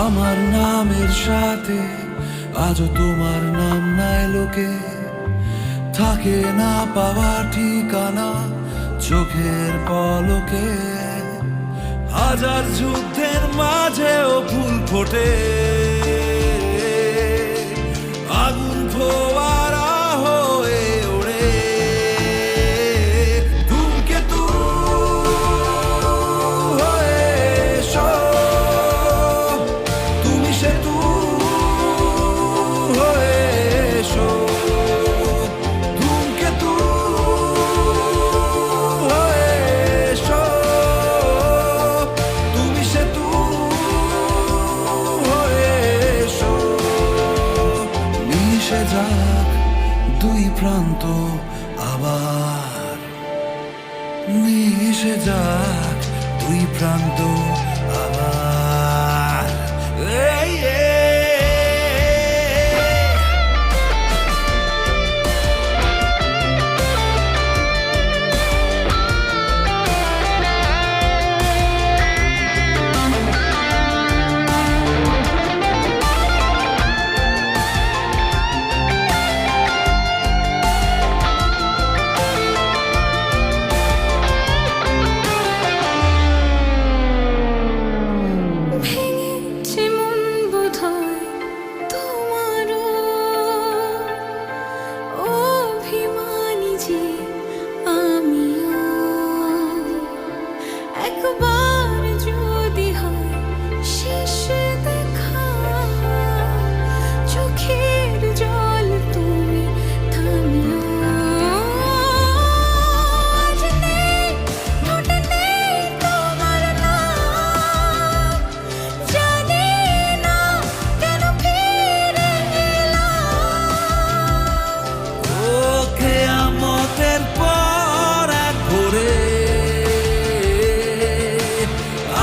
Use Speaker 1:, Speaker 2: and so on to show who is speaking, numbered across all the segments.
Speaker 1: আমার নামের সাথে আজও তোমার নাম নাই লোকে, থাকে না পাওয়ার ঠিকানা চোখের পলকে। হাজার যুদ্ধের মাঝেও ফুল ফোটে, আগুন ফোয়ারা হয়ে ওড়ে। ধূমকেতু হয়ে এসো, তুমি সেতু হয়ে এসো। ধূমকেতু হয়ে এসো, তুমি সেতু হয়ে এসো। মিশে যাক দুই প্রান্ত আবার, মিশে যাক দুই প্রান্ত আবার। এই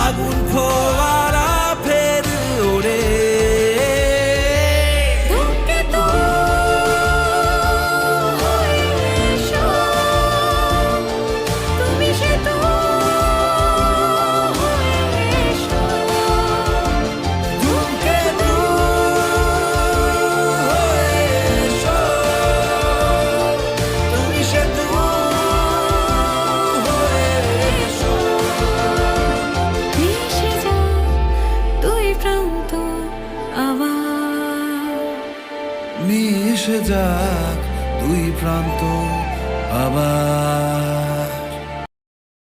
Speaker 1: আগুন ফোয়ারা ফের ওড়ে। ধূমকেতু হয়ে এসো, তুমি সেতু হয়ে এসো। ধূমকেতু হয়ে এসো, তুমি সেতু হয়ে এসো। মিশে যাক দুই প্রান্ত আবার।